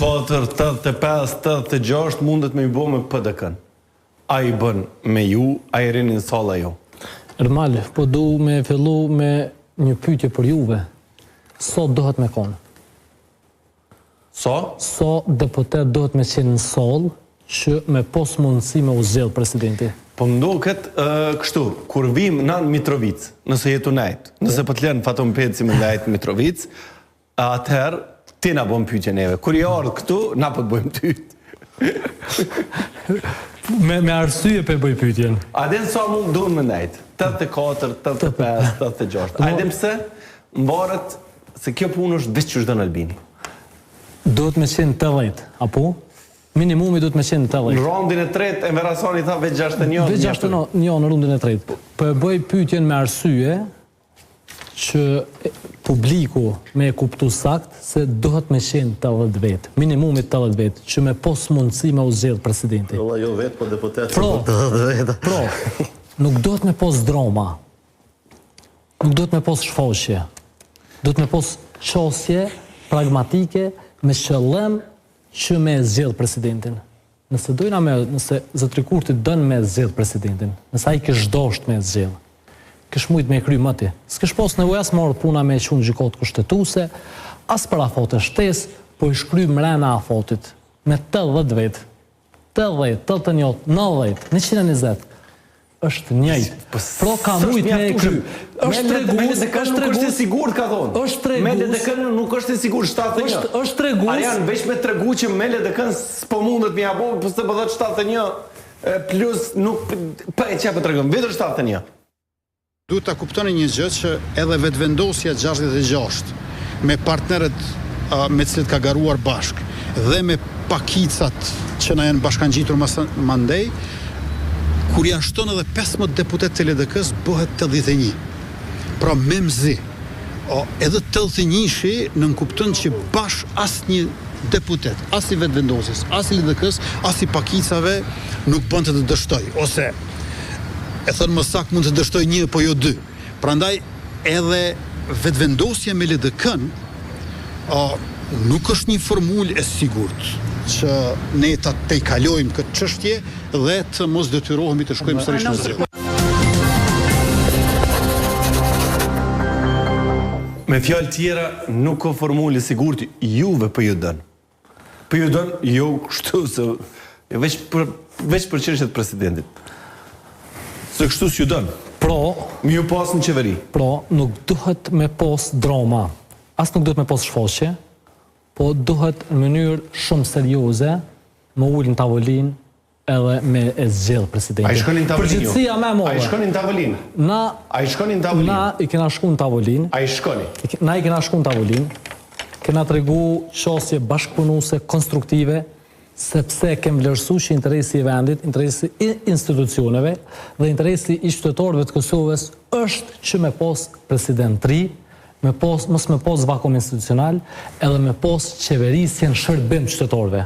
Votër 85-86 mundet me i bo me PDK-n. A i bën me ju, a i rinin salla ju. Ermal, po du me fillu me një pyetje për juve. Sot dohet me konë? So deputet dohet me qenë në sallë që me pos mundësi me u zgjedh presidenti. Po mdoket kështu, kur vim në Mitrovic, nëse jetu nejt, nëse po të lënë Fatum Peci me nejt Mitrovic, atëherë ti na bëm pyetje neve. Kur i ardh këtu, na po të bëjmë ty. Me arsye pe bëj pyetjen. A den sa mund duhen me nejt? 84, 85, 86. A den pse? Mbaret se kjo punë është veç çdo në Albini. Duhet me qenë 80, apo? Minimumi duhet me qenë 80. Në rondin e tretë, Emerasoni tha veç 61. Veç 61 në rondin e tretë. Po e bëj pyetjen me arsye që publiku me e kuptu sakt se dohet me qenë 80 vetë, minimumit 80 vetë, që me pos mundësi me u zgjedh presidenti. Jo vetë, po deputet. Nuk dohet me pos drama, nuk dohet me pos shfaqje, dohet me pos qosje pragmatike me qëllim që me zgjedh presidentin. Nëse Zotri Kurti dën me zgjedh presidentin, nëse ai kish dosht me zgjedh, kësh mujt me kry më ti. S'kësh pos nevoj as marrë puna me qunë gjykot kushtetuse, as për afot e shtes, po i shkry mrena afotit. Me 80 vetë. 80, 81, 90, 120. është njëjtë. Pro ka mujt me e kry. është tregus, nuk është e sigurt, ka thonë. është tregus. Me LDK nuk është e sigurt 71. është tregus. Arian, veç me tregu që me LDK s'po mundet me jabo, përse po dhët 71 plus nuk pa e që po tregëm, vetër 71. Duhet ta kuptoni një gjë që edhe vetëvendosja 66 me partnerët me cilët ka garuar bashk dhe me pakicat që na janë bashkangjitur mandej, kur ja shton edhe 15 deputet të LDK-s bëhet 81. Pra me mzi. Edhe 81-shi nën kupton që bash asnjë deputet, as i vetëvendosjes, as i LDK-s, as i pakicave nuk bën të dështoj, ose e thënë më saktë mund të dështoj 1 po jo 2. Prandaj edhe vetëvendosja me LDK-n nuk është një formulë e sigurt që ne ta tejkalojmë këtë çështje dhe të mos detyrohemi të shkojmë sërish në zgjedhje. Me fjalë tjera, nuk ka formulë e sigurt, juve për ju dënë. Për ju dënë, jo kështu, veç për çështjet presidentit. Se kështu s'ju dënë. Mi ju pas në qeveri. Nuk duhet me pos drama. As nuk duhet me pos shfaqje, po duhet në mënyrë shumë serioze me ullë në tavolin edhe me e zgjedh presidentin. A i shkonin tavolin ju? Përgjithësia me more. A i shkonin tavolin? A i shkonin tavolin? Na i kena shku në tavolin. A i shkoni? Na i kena shku në tavolin. Kena të regu qasje bashkëpunuse, konstruktive, sepse kem vlerësu që interesi i vendit, interesi i institucioneve dhe interesi i qytetarëve të Kosovës është që me pos presidentri, mos me pos vakum institucional, edhe me pos qeverisjen shërbim qytetarëve.